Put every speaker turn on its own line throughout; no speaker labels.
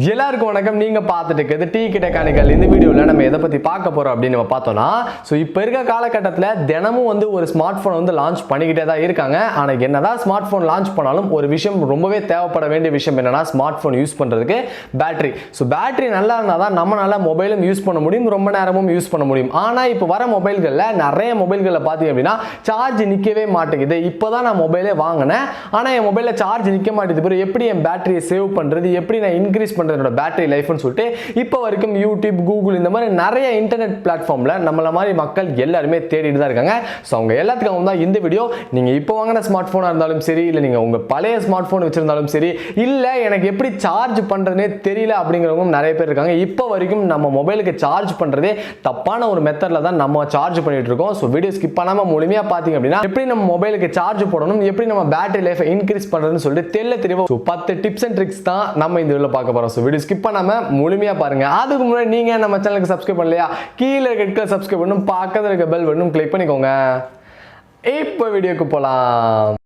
எல்லாருக்கும் வணக்கம். நீங்க பார்த்துட்டு இருக்கிறது TECHANICAL. இந்த வீடியோல நம்ம எதை பத்தி பார்க்க போறோம் அப்படின்னு நம்ம பார்த்தோம்னா, இப்போ இருக்க காலகட்டத்தில் தினமும் ஒரு ஸ்மார்ட் போன் லான்ச் பண்ணிக்கிட்டே தான் இருக்காங்க. ஆனால் என்னதான் ஸ்மார்ட் போன் லான்ச் பண்ணாலும் ஒரு விஷயம் ரொம்பவே தேவைப்பட வேண்டிய விஷயம் என்னன்னா, ஸ்மார்ட் போன் யூஸ் பண்றதுக்கு பேட்டரி. பேட்டரி நல்லா இருந்தால் தான் நம்மளால மொபைலும் யூஸ் பண்ண முடியும், ரொம்ப நேரமும் யூஸ் பண்ண முடியும். ஆனால் இப்போ வர மொபைல்களில் நிறைய மொபைல்களில் பார்த்தீங்க அப்படின்னா சார்ஜ் நிற்கவே மாட்டேங்குது. இப்போதான் நான் மொபைலே வாங்கினேன், ஆனால் என் மொபைலில் சார்ஜ் நிற்க மாட்டேங்குது. எப்படி என் பேட்டரியை சேவ் பண்றது, எப்படி நான் இன்க்ரீஸ் பண்றதோட பேட்டரி லைஃப்னு சொல்லிட்டு இப்போ வரைக்கும் யூடியூப், கூகுள் இந்த மாதிரி நிறைய இன்டர்நெட் பிளாட்ஃபார்ம்ல நம்மள மாதிரி மக்கள் எல்லாருமே தேடிட்டு தான் இருக்காங்க. ஸோ அவங்க எல்லாத்துக்கும் தான் இந்த வீடியோ. நீங்க இப்போ வாங்கின ஸ்மார்ட் போனா இருந்தாலும் சரி, இல்லை நீங்க உங்க பழைய ஸ்மார்ட் போன் வச்சிருந்தாலும் சரி, இல்லை எனக்கு எப்படி சார்ஜ் பண்றதுனே தெரியல அப்படிங்கிறவங்க நிறைய பேர் இருக்காங்க. இப்போ வரைக்கும் நம்ம மொபைலுக்கு சார்ஜ் பண்றதே தப்பான ஒரு மெத்தட்ல தான் நம்ம சார்ஜ் பண்ணிட்டு இருக்கோம். ஸோ வீடியோ ஸ்கிப் பண்ணாம முழுமையா பாத்தீங்க அப்படின்னா எப்படி நம்ம மொபைலுக்கு சார்ஜ் போடணும், எப்படி நம்ம பேட்டரி லைஃப் இன்க்ரீஸ் பண்றதுன்னு சொல்லிட்டு தெளிவா 10 டிப்ஸ் அண்ட் ட்ரிக்ஸ் தான் நம்ம இந்த வீடியோல பார்க்க போறோம். ஸோ வீடியோ ஸ்கிப் பண்ணாம முழுமையா பாருங்க. அதுக்கு முன்னாடி நீங்க நம்ம சேனலுக்கு சப்ஸ்கிரைப் பண்ணலையா, கீழே இருக்க சப்ஸ்கிரைப் பண்ணணும், பக்கத்துல இருக்க பெல் பட்டனும் கிளிக் பண்ணிக்கோங்க. இப்போ வீடியோக்கு போலாம்.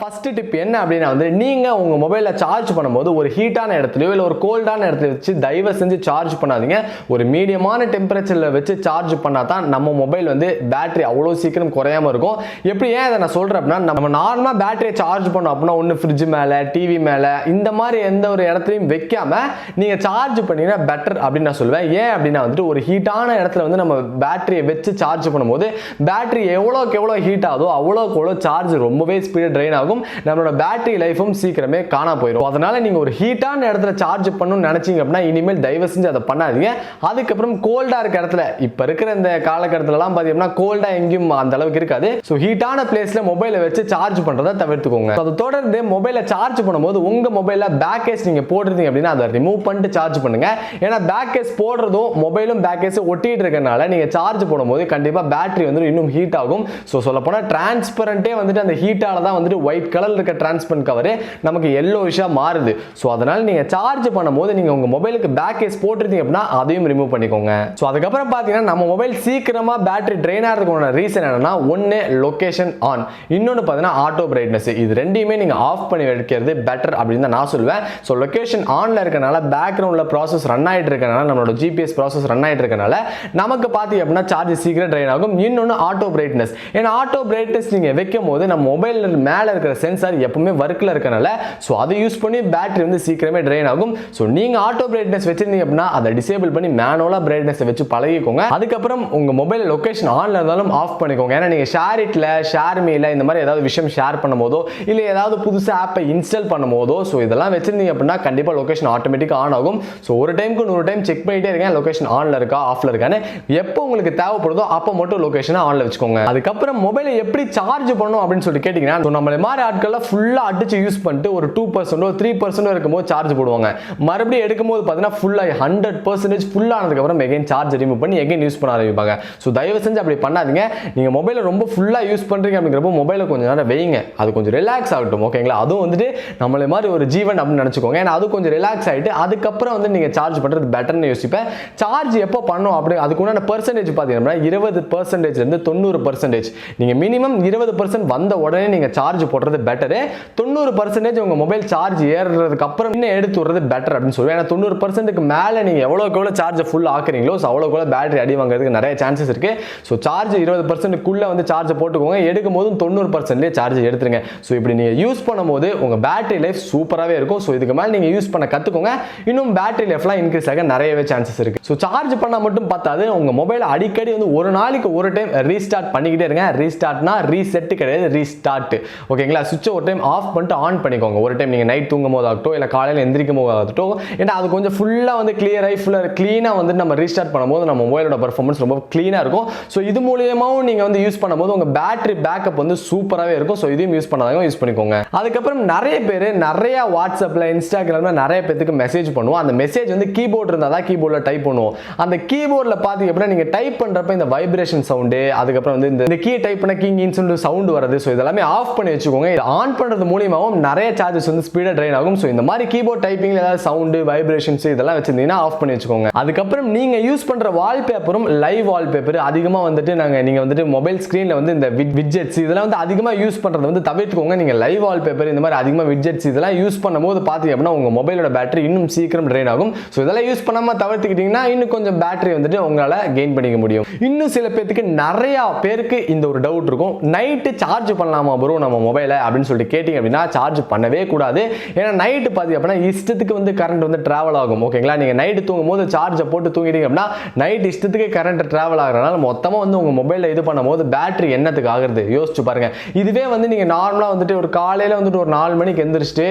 ஃபர்ஸ்ட் டிப் என்ன அப்படின்னா, நீங்க உங்க மொபைல சார்ஜ் பண்ணும்போது ஒரு ஹீட்டான இடத்துலயோ இல்ல ஒரு கோல்டான இடத்துல வச்சு தயவு செஞ்சு சார்ஜ் பண்ணாதீங்க. ஒரு மீடியமான டெம்பரேச்சர்ல வச்சு சார்ஜ் பண்ணா தான் நம்ம மொபைல் பேட்டரி அவ்வளவு சீக்கிரம் குறையாம இருக்கும். எப்படி ஏன் இதை நான் சொல்றேன் அப்படின்னா, நம்ம நார்மலா பேட்டரியை சார்ஜ் பண்ணோம் அப்படின்னா ஒன்னு ஃப்ரிட்ஜ் மேல, டிவி மேல, இந்த மாதிரி எந்த ஒரு இடத்துலையும் வைக்காம நீங்க சார்ஜ் பண்ணீங்கன்னா பெட்டர் அப்படின்னு நான் சொல்லுவேன். ஏன் அப்படின்னா ஒரு ஹீட்டான இடத்துல நம்ம பேட்டரியை வச்சு சார்ஜ் பண்ணும்போது பேட்டரி எவ்வளோக்கு எவ்வளோ ஹீட் ஆகுதோ அவ்வளோக்கு எவ்வளோ சார்ஜ் ரொம்பவே ஸ்பீடாக ட்ரெயின் ஆகும். நம்மளோட பேட்டரி லைஃபும் சீக்கிரமே காணா போயிடும். அதனால நீங்க ஒரு ஹீட்டான இடத்துல சார்ஜ் பண்ணணும்னு நினைச்சீங்க அப்படின்னா இனிமேல் தயவு செஞ்சு அதை பண்ணாதீங்க. அதுக்கப்புறம் கோல்டா இருக்க இடத்துல, இப்ப இருக்கிற இந்த காலகட்டத்துல எல்லாம் பாத்தீங்கன்னா கோல்டா எங்கேயும் அந்த அளவுக்கு இருக்காது. ஸோ ஹீட்டான பிளேஸ்ல மொபைலை வச்சு சார்ஜ் பண்றதை தவிர்த்துக்கோங்க. அதை தொடர்ந்து மொபைலை சார்ஜ் பண்ணும்போது உங்க மொபைல பேக் கேஸ் நீங்க போடுறீங்க அப்படின்னா அதை ரிமூவ் பண்ணிட்டு சார்ஜ் பண்ணுங்க. ஏன்னா பேக் கேஸ் போடுறதும் மொபைலும் பேக் கேஸ் ஒட்டிட்டு இருக்கனால நீங்க சார்ஜ் போடும்போது கண்டிப்பா பேட்டரி இன்னும் ஹீட் ஆகும். ஸோ சொல்ல போனா டிரான்ஸ்பரண்டே அந்த ஹீட்டால தான் ஒயிட் கலர் இருக்க டிரான்ஸ்பரண்ட் கவர் நமக்கு yellowish-ஆ மாறுது. சோ அதனால நீங்க சார்ஜ் பண்ணும்போது நீங்க உங்க மொபைலுக்கு பேக் கேஸ் போட்டுட்டீங்க அப்படினா அதையும் ரிமூவ் பண்ணிக்கோங்க. சோ அதுக்கு அப்புறம் பாத்தீங்கன்னா நம்ம மொபைல் சீக்கிரமா பேட்டரி ட்ரெயின் ஆகிறதுக்கான ரீசன் என்னன்னா, ஒன்னு லொகேஷன் ஆன், இன்னொன்னு பாத்தீங்கன்னா ஆட்டோ பிரைட்னஸ். இது ரெண்டையுமே நீங்க ஆஃப் பண்ணி வைக்கிறது பெட்டர் அப்படின்னு தான் நான் சொல்லுவேன். சோ லொகேஷன் ஆன்ல இருக்கனால பேக்ரவுண்ட்ல ப்ராசஸ் ரன் ஆயிட்டு இருக்கனால, நம்மளோட GPS ப்ராசஸ் ரன் ஆயிட்டு இருக்கனால நமக்கு பாத்தீங்க அப்படின்னா சார்ஜ் சீக்கிரம் ட்ரெயின் ஆகும். இன்னொன்னு ஆட்டோ பிரைட்னஸ். ஏன்னா ஆட்டோ பிரைட்னஸ் நீங்க வைக்கும்போது நம்ம மொபைல் மேல இருக்கிற சென்சார் எப்பவுமே வர்க்ல இருக்கனால சோ அதை யூஸ் பண்ணி பேட்டரி சீக்கிரமே ட்ரெயின் ஆகும். சோ நீங்க ஆட்டோ பிரைட்னஸ் வச்சிருந்தீங்க அப்படின்னா அதை டிசேபிள் பண்ணி மேனுவலா பிரைட்னஸ் வச்சு பழகிக்கோங்க. அதுக்கப்புறம் உங்க மொபைல் லொகேஷன் ஆன்ல இருந்தாலும் ஆஃப் பண்ணிக்கோங்க. ஏன்னா நீங்க ஷேர் இட்ல, ஷேர் மீல இந்த மாதிரி ஏதாவது விஷயம் ஷேர் பண்ணும்போதோ இல்ல ஏதாவது புதுசா ஆப்பை இன்ஸ்டால் பண்ணும்போதோ சோ இதெல்லாம் வச்சிருந்தீங்க அப்படின்னா கண்டிப்பா லொகேஷன் ஆட்டோமேட்டிக்கா ஆன் ஆகும். சோ ஒரு டைம்க்கு 100 டைம் செக் பண்ணிட்டே இருங்க லொகேஷன் ஆன்ல இருக்கா ஆஃப்ல இருக்கான்னு. எப்போ உங்களுக்கு தேவைப்படுதோ அப்போ மட்டும் லொகேஷனை ஆன்ல வச்சுக்கோங்க. அதுக்கப்புறம் மொபைலை எப்படி சார்ஜ் பண்ணணும் அப்படின்னு சொல்லி கேட்டீங்கன்னா, நம்மள மாதிரி ஆட்கள் ஃபுல்லா அடிச்சு யூஸ் பண்ணிட்டு ஒரு 2% 3% இருக்கும்போது சார்ஜ் போடுவாங்க. மறுபடியும் எடுக்கும்போது பார்த்தீங்கன்னா ஃபுல்லா 100% ஃபுல் ஆனதுக்கு அப்புறம் எகைன் சார்ஜ் ரிமூவ் பண்ணி எகைன் யூஸ் பண்ண ஆரம்பிப்பாங்க. ஸோ தயவு செஞ்சு அப்படி பண்ணாதீங்க. நீங்க மொபைலை ரொம்ப ஃபுல்லா யூஸ் பண்றீங்க அப்படிங்கிறப்போ மொபைலை கொஞ்சம் நேரம் வைங்க, அது கொஞ்சம் ரிலாக்ஸ் ஆகட்டும். ஓகேங்களா? அதுவும் நம்மள மாதிரி ஒரு ஜீவன் அப்படின்னு நினைச்சுக்கோங்க. ஏன்னா அது கொஞ்சம் ரிலாக்ஸ் ஆயிட்டு அதுக்கப்புறம் நீங்க சார்ஜ் பண்றது பெட்டர்னு யோசிப்பேன். சார்ஜ் எப்போ பண்ணும் அப்படி அதுக்குண்டான பெர்சன்டேஜ் பார்த்தீங்கன்னா 20% இருந்து 90%. நீங்க மினிமம் 20% வந்த உடனே நீங்க சார்ஜ் போடுறது பெட்டர். 90% உங்க மொபைல் சார்ஜ் ஏறதுக்கு அப்புறம் இன்னும் எடுத்து விடுறது பெட்டர் அப்படின்னு சொல்லுவேன். ஏன்னா 90%க்கு மேல நீங்க எவ்வளவுக்கு எவ்வளவு சார்ஜ் ஃபுல் ஆக்குறீங்களோ அவ்வளவுக்கு எவ்வளவு பேட்டரி அடி வாங்குறதுக்கு நிறைய சான்சஸ் இருக்கு. ஸோ சார்ஜ் 20%க்குள்ள சார்ஜ் போட்டுக்கோங்க. எடுக்கும் போதும் 90% சார்ஜ் எடுத்துருங்க. ஸோ இப்படி நீங்க யூஸ் பண்ணும்போது உங்க பேட்டரி லைஃப் சூப்பராகவே இருக்கும். ஸோ இதுக்கு மேல நீங்க யூஸ் பண்ண கத்துக்கோங்க. இன்னும் பேட்டரி லைஃப்லாம் இன்க்ரீஸ் ஆக நிறையவே சான்சஸ் இருக்கு. ஸோ சார்ஜ் பண்ணா மட்டும் பார்த்தாது, உங்க மொபைல் அடிக்கடி ஒரு நாளைக்கு ஒரு டைம் ரீஸ்டார்ட் பண்ணிக்கிட்டே இருங்க. ரீஸ்டார்ட்னா ரீசெட் கிடையாது, ரீஸ்டார்ட். ஓகேங்களா? சுவிட்ச் ஒரு டைம் ஆஃப் பண்ணிட்டு ஆன் பண்ணிக்கோங்க. ஒரு டைம் நீங்க நைட் தூங்கும் போது ஆகட்டும் இல்ல காலையில எந்திரிக்கும் போது ஆகட்டும். ஏன்னா அது கொஞ்சம் ஃபுல்லா கிளியர் ஆகி ஃபுல்லா கிளீனா நம்ம ரீஸ்டார்ட் பண்ணும்போது நம்ம மொபைலோட பெர்ஃபார்மன்ஸ் ரொம்ப கிளீனா இருக்கும். ஸோ இது மூலியமாவும் நீங்க யூஸ் பண்ணும்போது உங்க பேட்டரி பேக்கப் சூப்பராகவே இருக்கும். ஸோ இதையும் யூஸ் பண்ணாதவங்க யூஸ் பண்ணிக்கோங்க. அதுக்கப்புறம் நிறைய பேர் நிறைய வாட்ஸ்அப்ல, இன்ஸ்டாகிராம்ல நிறைய பேருக்கு மெசேஜ் பண்ணுவோம். அந்த மெசேஜ் கீபோர்ட் இருந்தா தான் கீபோர்ட்ல டைப் பண்ணுவோம். அந்த கீபோர்ட்ல பாத்தீங்க அப்படின்னா நீங்க டைப் பண்றப்ப இந்த வைப்ரேஷன் சவுண்ட், அதுக்கப்புறம் இந்த கீ டைப் பண்ண கீங்கின்னு சொல்லி சவுண்ட் வருது. ஸோ இதெல்லாமே ஆஃப் பண்ணி வச்சுக்கோங்க. இதை ஆன் பண்ணுறது மூலியமாகவும் நிறைய சார்ஜஸ் வந்து ஸ்பீடாக ட்ரைன் ஆகும். ஸோ இந்த மாதிரி கீபோர்ட் டைப்பிங்கில் ஏதாவது சவுண்டு வைப்ரேஷன்ஸ் இதெல்லாம் வச்சிருந்தீங்கன்னா ஆஃப் பண்ணி வச்சுக்கோங்க. அதுக்கப்புறம் நீங்கள் யூஸ் பண்ணுற வால்பேப்பரும் லைவ் வால்பேப்பர் அதிகமாக வந்துட்டு நீங்கள் வந்துட்டு மொபைல் ஸ்க்ரீனில் வந்து இந்த விட்ஜெட்ஸ் இதெல்லாம் வந்து அதிகமாக யூஸ் பண்ணுறது வந்து தவிர்த்துக்கோங்க. நீங்கள் லைவ் வால்பேப்பர் இந்த மாதிரி அதிகமாக விட்ஜெட்ஸ் இதெல்லாம் யூஸ் பண்ணும்போது பார்த்தீங்க அப்படின்னா உங்கள் மொபைலோட பேட்டரி இன்னும் சீக்கிரம் ட்ரைன் ஆகும். ஸோ இதெல்லாம் யூஸ் பண்ணாமல் தவிர்த்துக்கிட்டிங்கன்னா இன்னும் கொஞ்சம் பேட்டரி வந்துட்டு உங்களால் கெயின் பண்ணிக்க முடியும். இன்னும் சில பேருக்கு நிறையா பேருக்கு இந்த ஒரு டவுட் இருக்கும், நைட்டு சார்ஜ் பண்ணலாமா ப்ரோ நம்ம மொபைலை அப்படின்னு சொல்லிட்டு கேட்டிங்க அப்படின்னா சார்ஜ் பண்ணவே கூடாது. ஏன்னா நைட்டு பார்த்தீங்க அப்படின்னா இஷ்டத்துக்கு வந்து கரண்ட் வந்து ட்ராவல் ஆகும். ஓகேங்களா, நீங்கள் நைட்டு தூங்கும் போது சார்ஜை போட்டு தூங்கிட்டீங்க அப்படின்னா நைட் இஷ்டத்துக்கு கரண்ட் ட்ராவல் ஆகிறனால மொத்தமாக வந்து உங்கள் மொபைலில் இது பண்ணும்போது பேட்டரி என்னத்துக்கு ஆகுறது யோசிச்சு பாருங்க. இதுவே வந்து நீங்கள் நார்மலாக வந்துட்டு ஒரு காலையில் வந்துட்டு ஒரு 4 மணிக்கு எந்திரிச்சிட்டு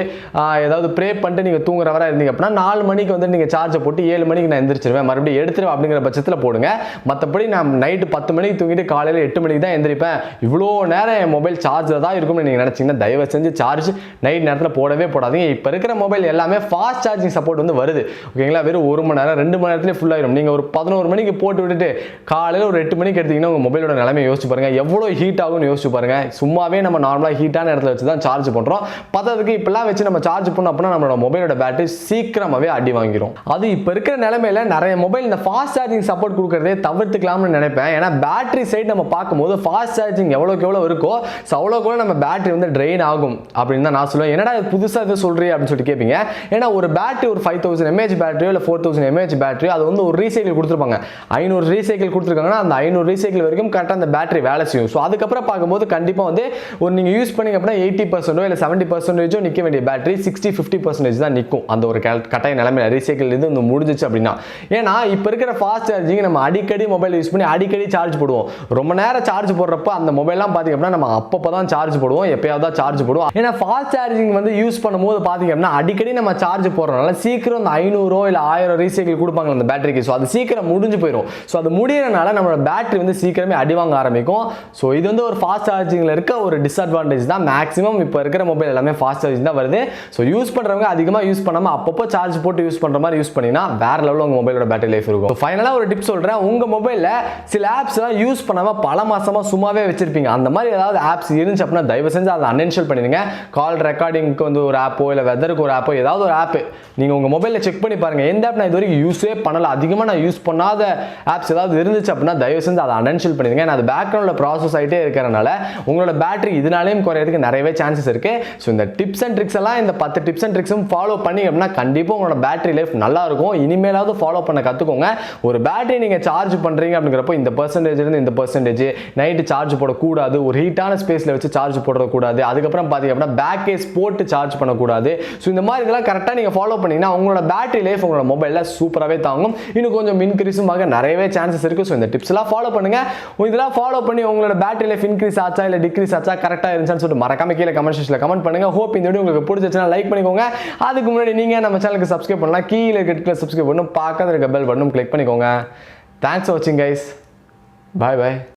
ஏதாவது ப்ரே பண்ணிட்டு நீங்கள் தூங்குற வர இருந்தீங்க அப்படின்னா 4 மணிக்கு வந்து நீங்கள் சார்ஜை போட்டு 7 மணிக்கு நான் எந்திரிச்சிருவேன் மறுபடியும் எடுத்துருவேன் அப்படிங்கிற பட்சத்தில் போடுங்க. மற்றபடி நான் நைட்டு 10 மணிக்கு தூங்கிட்டு காலையில் 8 மணிக்கு தான் எந்திரிப்பேன், இவ்வளோ நேரம் என் மொபைல் சார்ஜில் தான் இருக்கும்னு நீங்கள் நினச்சிங்கன்னா தயவு செஞ்சு சார்ஜ் நைட் நேரத்தில் போடவே போடாதீங்க. இப்போ இருக்கிற மொபைல் எல்லாமே ஃபாஸ்ட் சார்ஜிங் சப்போர்ட் வந்து வருது. ஓகேங்களா, வெறும் 1 மணி நேரம் 2 மணி நேரத்திலே ஃபுல் ஆயிடும். நீங்கள் ஒரு 11 மணிக்கு போட்டு விட்டுட்டு காலையில் ஒரு 8 மணிக்கு எடுத்தீங்கன்னா உங்கள் மொபைலோட நிலைமை யோசிச்சு பாருங்க, எவ்வளோ ஹீட் ஆகும்னு யோசிச்சு பாருங்க. சும்மாவே நம்ம நார்மலாக ஹீட்டான இடத்துல வச்சு தான் சார்ஜ் பண்ணுறோம், பத்ததுக்கு இப்பெல்லாம் வச்சு நம்ம சார்ஜ் பண்ணோம் அப்படின்னா நம்மளோட மொபைலோட பேட்டரி சீக்கிரமாகவே அடி வாங்கிடும். அது இப்போ இருக்கிற நிலைமையில நிறைய மொபைல் இந்த ஃபாஸ்ட் சார்ஜிங் சப்போர்ட் கொடுக்கறதே தவிர்த்துக்கலாம்னு நினைப்பேன். ஏன்னா பேட்டரி சைடு நம்ம பார்க்கும்போது ஃபாஸ்ட் சார்ஜிங் எவ்வளோக்கு எவ்வளோ இருக்கோ அவ்வளோக்கு நம்ம பேட்டரி வந்து ட்ரெயின் ஆகும் அப்படின்னு தான் நான் சொல்லுவேன். என்னடா புதுசாக இது சொல்கிறீங்க அப்படின்னு சொல்லிட்டு கேட்பீங்க. ஏன்னா ஒரு பேட்டரி ஒரு 5000 mAh பேட்டரியோ இல்லை 4000 mAh பேட்டரியோ அது வந்து ஒரு ரீசைக்கிள் கொடுத்துருப்பாங்க. 500 ரீசைக்கிள் கொடுத்துருக்காங்கன்னா அந்த 500 ரீசைக்கிள் வரைக்கும் கரெக்டாக அந்த பேட்டரி வேலை செய்யும். ஸோ அதுக்கப்புறம் பார்க்கும்போது கண்டிப்பாக வந்து ஒரு நீங்கள் யூஸ் பண்ணீங்க அப்படின்னா 80% இல்லை 70% நிற்க வேண்டிய பேட்டரி 60-50% தான் நிற்கும் அந்த ஒரு கட்டாய நிலைமையில ரீசைக்கிள் இது வந்து முடிஞ்சிச்சு அப்படின்னா. ஏன்னா இப்போ இருக்கிற ஃபாஸ்ட் சார்ஜிங் நம்ம அடிக்கடி மொபைல் யூஸ் பண்ணி அடிக்கடி சார்ஜ் போடுவோம். ரொம்ப நேரம் சார்ஜ் போடுறப்ப அந்த மொபைல்லாம் பார்த்தீங்க அப்படின்னா நம்ம அப்பப்போ தான் சார்ஜ் போடுவோம், எப்பயாவது தான் சார்ஜ் போடுவோம். ஏன்னா ஃபாஸ்ட் சார்ஜிங் வந்து யூஸ் பண்ணும்போது பார்த்தீங்க அப்படின்னா அடிக்கடி நம்ம சார்ஜ் போடுறதுனால சீக்கிரம் அந்த 500 இல்லை 1000 ரீசைக்கிள் கொடுப்பாங்க அந்த பேட்டரிக்கு. ஸோ அது சீக்கிரம் முடிஞ்சு போயிடும். ஸோ அது முடியறனால நம்மளோட பேட்டரி வந்து சீக்கிரமே அடி வாங்க ஆரம்பிக்கும். ஸோ இது வந்து ஒரு ஃபாஸ்ட் சார்ஜிங்கில் இருக்க ஒரு டிஸ்அட்வான்டேஜ் தான். மேக்ஸிமம் இப்போ இருக்கிற மொபைல் எல்லாமே ஃபாஸ்ட் சார்ஜிங் தான் வருது. ஸோ யூஸ் பண்ணுறவங்க அதிகமாக யூஸ் பண்ணாமல் அப்பப்போ சார்ஜ் போட்டு யூஸ் பண்ணுற மாதிரி யூஸ் பண்ணினா வேற லெவலில் உங்கள் மொபைலோட பேட்டரி லைஃப் இருக்கும். ஃபைனலாக ஒரு டிப் சொல்கிறேன், உங்கள் மொபைலில் சில ஆப்ஸ் எல்லாம் யூஸ் பண்ணாமல் பல மாசமாக சும்மாவே வச்சிருப்பீங்க. அந்த மாதிரி ஏதாவது ஆப்ஸ் இருந்துச்சு அப்படின்னா தயவு செஞ்சு அதை அன்இன்ஸ்டால் பண்ணிடுங்க. கால் ரெக்கார்டிங்க்கு வந்து ஒரு ஆப்போ இல்லை வெதருக்கு ஒரு ஆப்போ ஏதாவது ஒரு ஆப் நீங்கள் உங்கள் மொபைலில் செக் பண்ணி பாருங்கள். எந்த ஆப் நான் இது வரைக்கும் யூஸே பண்ணல, அதிகமாக நான் யூஸ் பண்ணாத ஆப்ஸ் ஏதாவது இருந்துச்சு அப்படின்னா தயவு செஞ்சு அதை அன்இன்ஸ்டால் பண்ணிடுங்க. அது பேக்ரவுண்டில் ப்ராசஸ் ஆகிட்டே இருக்கிறனால உங்களோட பேட்டரி இதனாலேயும் குறையிறதுக்கு நிறையவே சான்சஸ் இருக்கு. ஸோ இந்த டிப்ஸ் அண்ட் ட்ரிக்ஸ் எல்லாம் இந்த 10 டிப்ஸ் அண்ட் ட்ரிக்ஸும் ஃபாலோ பண்ணி அப்படின்னா கண்டிப்பாக உங்களோட பேட்டரி லைஃப் நல்லா இருக்கும். இனிமேலாவது ஃபாலோ பண்ண கற்றுக்கோங்க. ஒரு பேட்டரி நீங்கள் சார்ஜ் பண்ணுறீங்க அப்படிங்கிறப்போ இந்த பர்சன்டேஜ் இருந்து இந்த பர்சன்டேஜ் நைட்டு சார்ஜ் போடக்கூடாது, ஒரு ஹீட்டான ஸ்பேஸில் வச்சு சார்ஜ் போடக்கூடாது, அதுக்கப்புறம் பார்த்தீங்க அப்படின்னா பேக் கேஸ் போட்டு சார்ஜ் பண்ணக்கூடாது. ஸோ இந்த மாதிரி இதெல்லாம் கரெக்டாக நீங்கள் ஃபாலோ பண்ணீங்கன்னா உங்களோட பேட்டரி லைஃப் உங்களோட மொபைலில் சூப்பராகவே தாங்கும். இன்னும் கொஞ்சம் இன்க்ரீஸும் ஆக நிறையவே சான்சஸ் இருக்குது. ஸோ இந்த டிப்ஸ் எல்லாம் ஃபாலோ பண்ணுங்க. இதெல்லாம் ஃபாலோ பண்ணி உங்களோட பேட்டரி லைஃப் இன்க்ரீஸ் ஆச்சா இல்லை டிக்ரீஸ் ஆச்சா கரெக்டாக இருந்துச்சுன்னு சொல்லிட்டு மறக்காம கீழே கமெண்ட் செக்ஷனில் கமெண்ட் பண்ணுங்க. ஹோப் இந்த வீடியோ உங்களுக்கு பிடிச்சிச்சுன்னா லைக் பண்ணிக்கோங்க. அதுக்கு முன்னாடி நீங்கள் நம்ம சேனலுக்கு சப்ஸ்கிரைப் பண்ணலாம், கீழே இருக்க சப்ஸ்கிரைப் பண்ணணும், பக்கத்தில் இருக்க பெல் பட்டனும் கிளிக் பண்ணிக்கோங்க. தேங்க்ஸ் ஃபார் வாட்சிங் கைஸ். பாய் பாய்.